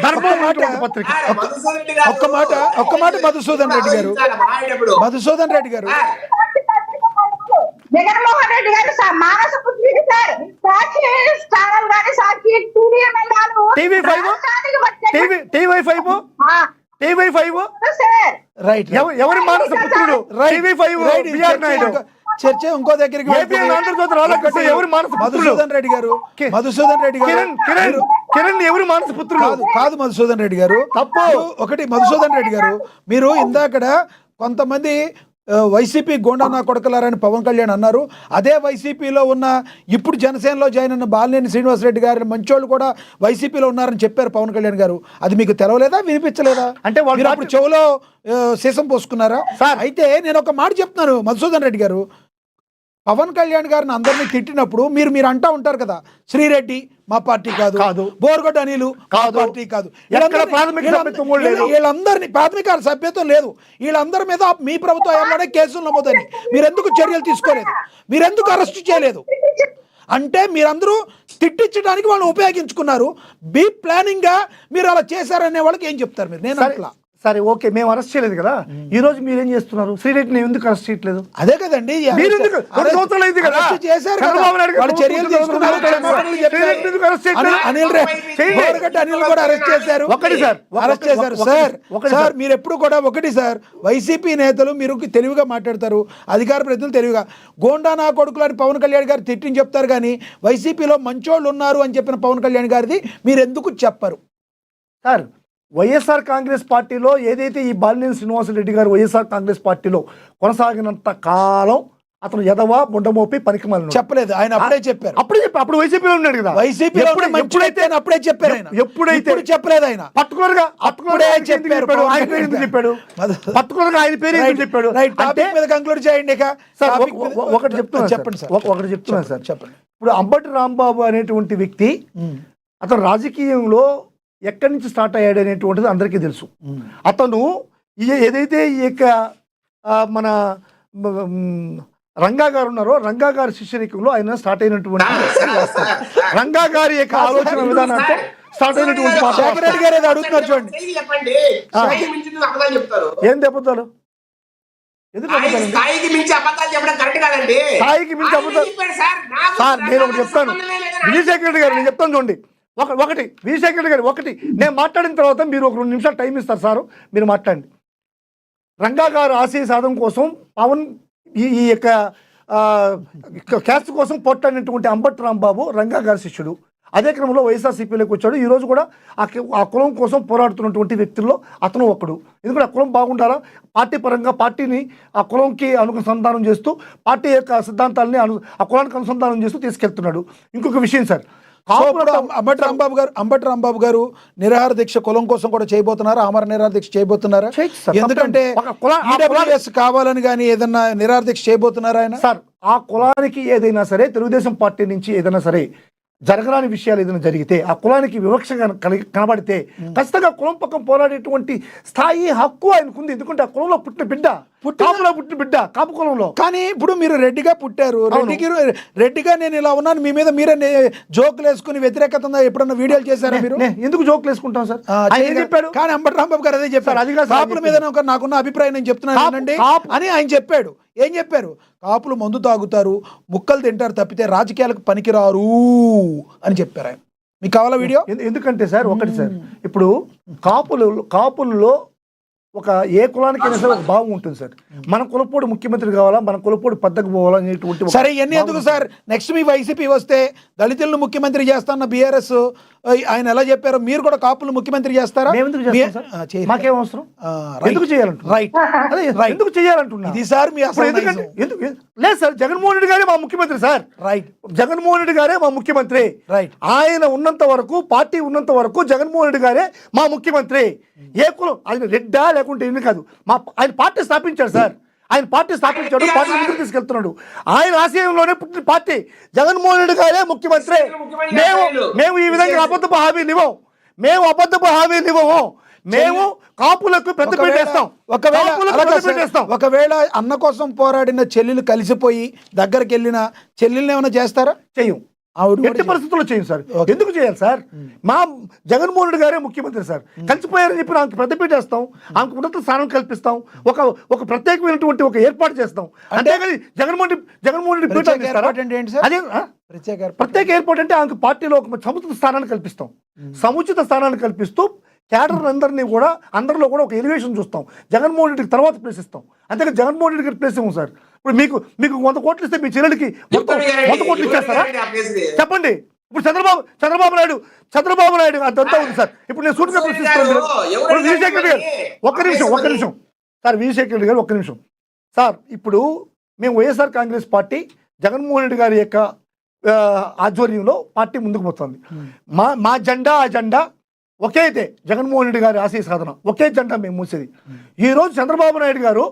ధర్మం ఉన్నటువంటి పత్రిక. ఒక్క మాట మధుసూదన్ రెడ్డి గారు, మధుసూదన్ రెడ్డి గారు, జగన్మోహన్ రెడ్డి గారు మానస పుత్రిక సార్. సాక్షి ఛానల్ గాని, సాక్షి టీవీ టీవీ5 రైట్ ఎవరి మానస పుత్రుడు? చర్చ ఇంకో దగ్గరికి ఎవరి మానస పుత్రుడు? మధుసూదన్ రెడ్డి గారు, మధుసూదన్ రెడ్డి గారు, కిరణ్ ఎవరి మానస పుత్రుడు? కాదు మధుసూదన్ రెడ్డి గారు, తప్పు. ఒకటి మధుసూదన్ రెడ్డి గారు, మీరు ఇందాకడ కొంతమంది వైసీపీ గోండా నా కొడకలారని పవన్ కళ్యాణ్ అన్నారు. అదే వైసీపీలో ఉన్న ఇప్పుడు జనసేనలో జాయిన్ అయిన బాలినేని శ్రీనివాసరెడ్డి గారు మంచోళ్ళు కూడా వైసీపీలో ఉన్నారని చెప్పారు పవన్ కళ్యాణ్ గారు. అది మీకు తెలవలేదా, వినిపించలేదా? అంటే వాళ్ళు అప్పుడు చెవులో సీసం పోసుకున్నారా? అయితే నేను ఒక మాట చెప్తున్నాను మధుసూదన్ రెడ్డి గారు, పవన్ కళ్యాణ్ గారిని అందరినీ తిట్టినప్పుడు మీరు అంటా ఉంటారు కదా, శ్రీరెడ్డి మా పార్టీ కాదు, బోర్గొడ్డ అనిలు పార్టీ కాదు, వీళ్ళందరినీ ప్రాథమిక సభ్యత్వం లేదు, వీళ్ళందరి మీద మీ ప్రభుత్వ హయాంలోనే కేసులు నమోదని మీరెందుకు చర్యలు తీసుకోలేదు? మీరెందుకు అరెస్ట్ చేయలేదు? అంటే మీరందరూ తిట్టించడానికి వాళ్ళని ఉపయోగించుకున్నారు. బీ ప్లానింగ్ గా మీరు అలా చేశారనే వాళ్ళకి ఏం చెప్తారు మీరు? నేను అట్లా సరే ఓకే, మేము అరెస్ట్ చేయలేదు కదా, ఈ రోజు మీరు ఏం చేస్తున్నారు? శ్రీరెడ్డిని ఎందుకు అరెస్ట్ చేయట్లేదు? అదే కదండి, అనిల్ కూడా అరెస్ట్ చేశారు. సార్ మీరు ఎప్పుడు కూడా ఒకటి సార్, వైసీపీ నేతలు మీరు తెలివిగా మాట్లాడతారు, అధికార ప్రతినిధులు తెలివిగా గోండా నా కొడుకులు అని పవన్ కళ్యాణ్ గారు తిట్టిని చెప్తారు, కానీ వైసీపీలో మంచోళ్ళు ఉన్నారు అని చెప్పిన పవన్ కళ్యాణ్ గారిది మీరు ఎందుకు చెప్పరు? సార్ వైఎస్ఆర్ కాంగ్రెస్ పార్టీలో ఏదైతే ఈ బాలినేని శ్రీనివాసరెడ్డి గారు వైఎస్ఆర్ కాంగ్రెస్ పార్టీలో కొనసాగినంత కాలం అతను ఎదవా బుండమోపి పనికిమాలిన చెప్పలేదు ఆయన. అప్పుడే చెప్పారు, అప్పుడు వైసీపీలో ఉన్నాడు కదా, వైసీపీలో ఎప్పుడైతే అప్పుడే చెప్పారు ఆయన. ఎప్పుడైతే చెప్పలేదు ఆయన, పర్టికులర్ గా అప్పుడే చెప్పారు. ఆయన పేరు ఎందుకు చెప్పాడు? పర్టికులర్ గా ఆయన పేరు ఎందుకు చెప్పాడు? టాపిక్ మీద కంక్లూడ్ చేయండి. ఒకటి చెప్తున్నాను, చెప్పండి సార్, ఒకటి చెప్తున్నాను సార్, చెప్పండి. ఇప్పుడు అంబటి రాంబాబు అనేటువంటి వ్యక్తి అతను రాజకీయంలో ఎక్కడి నుంచి స్టార్ట్ అయ్యాడు అనేటువంటిది అందరికీ తెలుసు. అతను ఏదైతే ఈ యొక్క మన రంగా గారు ఉన్నారో, రంగా గారి శిష్యరికంలో ఆయన స్టార్ట్ అయినటువంటి రంగా గారి యొక్క ఆలోచన విధానంతో స్టార్ట్ అయినటువంటి అడుగుతున్నారు చూడండి. ఏం దెబ్బతాలు? ఎందుకు స్థాయికి మించి అబద్ధాలు సార్, నేను ఒకటి చెప్తాను విజయశేఖర రెడ్డి గారు, నేను చెప్తాను చూడండి. ఒకటి విజయశేఖర రెడ్డి గారు, ఒకటి నేను మాట్లాడిన తర్వాత మీరు ఒక 2 నిమిషాలు టైం ఇస్తారు సారు, మీరు మాట్లాడండి. రంగా గారు ఆశయ సాధన కోసం పవన్ ఈ యొక్క క్యాస్ట్ కోసం పోట్లాడినటువంటి అంబటి రాంబాబు రంగా గారి శిష్యుడు. అదే క్రమంలో వైఎస్ఆర్సీపీలోకి వచ్చాడు. ఈరోజు కూడా ఆ కులం కోసం పోరాడుతున్నటువంటి వ్యక్తుల్లో అతను ఒకడు. ఎందుకంటే ఆ కులం బాగుండాలా, పార్టీ పరంగా పార్టీని ఆ కులంకి అనుసంధానం చేస్తూ పార్టీ యొక్క సిద్ధాంతాలని ఆ కులానికి అనుసంధానం చేస్తూ తీసుకెళ్తున్నాడు. ఇంకొక విషయం సార్, అంబటి రాంబాబు గారు నిరాహార దీక్ష కులం కోసం కూడా చేయబోతున్నారా? ఆమర నిరాహార దీక్ష చేయబోతున్నారా? ఎందుకంటే కావాలని కానీ ఏదన్నా నిరాహార దీక్ష చేయబోతున్నారా ఆయన? సార్ ఆ కులానికి ఏదైనా సరే, తెలుగుదేశం పార్టీ నుంచి ఏదైనా సరే జరగరాని విషయాలు ఏదైనా జరిగితే, ఆ కులానికి వివక్ష కనబడితే ఖచ్చితంగా కులం పక్కన పోరాడేటువంటి స్థాయి హక్కు ఆయనకుంది. ఎందుకంటే ఆ కులంలో పుట్టిన బిడ్డ, కాపు కులంలో. కానీ ఇప్పుడు మీరు రెడ్డిగా పుట్టారు, రెడ్డిగా నేను ఇలా ఉన్నాను, మీ మీద మీరే జోకులు వేసుకుని వ్యతిరేకతంగా ఎప్పుడన్నా వీడియోలు చేశారా మీరు? ఎందుకు జోకులు వేసుకుంటాం సార్? చెప్పాడు, కానీ అంబటి రాంబాబు గారు అదే చెప్పారు. కాపుల మీద నాకున్న అభిప్రాయం నేను చెప్తున్నాను అని ఆయన చెప్పాడు. ఏం చెప్పారు? కాపులు మందు తాగుతారు, ముక్కలు తింటారు తప్పితే రాజకీయాలకు పనికిరారు అని చెప్పారు ఆయన. మీకు కావాలా వీడియో? ఎందుకంటే సార్ ఒకటి సార్, ఇప్పుడు కాపుల్లో ఒక ఏ కులానికైనా సరే ఒక భావం ఉంటుంది సార్. మన కులపోడు ముఖ్యమంత్రి కావాలా, మన కులపోడు పద్దకు పోవాలా అనేటువంటి. సరే ఇవన్నీ ఎందుకు సార్? నెక్స్ట్ మీ వైసీపీ వస్తే దళితులను ముఖ్యమంత్రి చేస్తాన్న బీఆర్ఎస్ ఆయన ఎలా చెప్పారో మీరు కూడా కాపులు ముఖ్యమంత్రి చేస్తారా? మాకేం అవసరం? ఎందుకు చేయాలంటున్నా? ఎందుకు చేయాలంటున్నా ఇది సార్? మీ లేదు సార్, జగన్మోహన్ రెడ్డి గారే మా ముఖ్యమంత్రి సార్. రైట్, జగన్మోహన్ రెడ్డి గారే మా ముఖ్యమంత్రి. రైట్, ఆయన ఉన్నంత వరకు, పార్టీ ఉన్నంత వరకు జగన్మోహన్ రెడ్డి గారే మా ముఖ్యమంత్రి. ఏ కులం ఆయన రెడ్డా లేకుంటే ఏమి కాదు, ఆయన పార్టీ స్థాపించాడు సార్. ఆయన పార్టీ స్థాపించాడు, పార్టీ ముందుకు తీసుకెళ్తున్నాడు. ఆయన ఆశయంలోనే పుట్టిన పార్టీ. జగన్మోహన్ రెడ్డి గారే ముఖ్యమంత్రి. మేము ఈ విధంగా అబద్ధపు హామీలు ఇవ్వము. మేము కాపులకు పెద్దపీట వేస్తాం. ఒకవేళ అన్న కోసం పోరాడిన చెల్లెలు కలిసిపోయి దగ్గరికి వెళ్ళిన చెల్లెల్ని ఏమైనా చేస్తారా? చెయ్యం. ఆవిడ కూడా ఎట్టి పరిస్థితుల్లో చేయం సార్. ఓకే. ఎందుకు చేయాలి సార్? మా జగన్మోహన్ రెడ్డి గారే ముఖ్యమంత్రి సార్. కలిసిపోయారని చెప్పి ఆమెకు పెద్దపీట వేస్తాం, ఆమెకు ఉన్నత స్థానం కల్పిస్తాం, ఒక ప్రత్యేకమైనటువంటి ఒక ఏర్పాటు చేస్తాం. అంతేగాని జగన్మోహన్ రెడ్డి పీఠ ప్రత్యేక ఏర్పాటు అంటే ఏంటి సార్? అదే ప్రత్యేక ఏర్పాటు. ప్రత్యేక ఏర్పాటు అంటే ఆమెకు పార్టీలో ఒక సముచిత స్థానాన్ని కల్పిస్తాం. సముచిత స్థానాన్ని కల్పిస్తూ క్యాడర్ అందరినీ కూడా అందరిలో కూడా ఒక ఎలివేషన్ చూస్తాం. జగన్మోహన్ రెడ్డికి తర్వాత ప్లేస్ ఇస్తాం. అంతేగా జగన్మోహన్ రెడ్డికి ప్లేస్ ఇవ్వం సార్. ఇప్పుడు మీకు 100 కోట్లు ఇస్తే మీ చెల్లెలకి మొత్తం 100 కోట్లు ఇచ్చేస్తారా? చెప్పండి. ఇప్పుడు చంద్రబాబు నాయుడు అదంతా ఉంది సార్. ఇప్పుడు నేను సూటిగా ప్రశ్నిస్తున్నాను. ఇప్పుడు విజయశేఖర్ రెడ్డి గారు ఒక్క నిమిషం సార్. విజయశేఖర్ రెడ్డి గారు ఒక్క నిమిషం సార్. ఇప్పుడు మేము వైఎస్ఆర్ కాంగ్రెస్ పార్టీ జగన్మోహన్ రెడ్డి గారి యొక్క ఆధ్వర్యంలో పార్టీ ముందుకు పోతుంది. మా జెండా ఆ జెండా ఒకే అయితే జగన్మోహన్ రెడ్డి గారి ఆశయ సాధన ఒకే జెండా మేము మూసేది. ఈ రోజు చంద్రబాబు నాయుడు గారు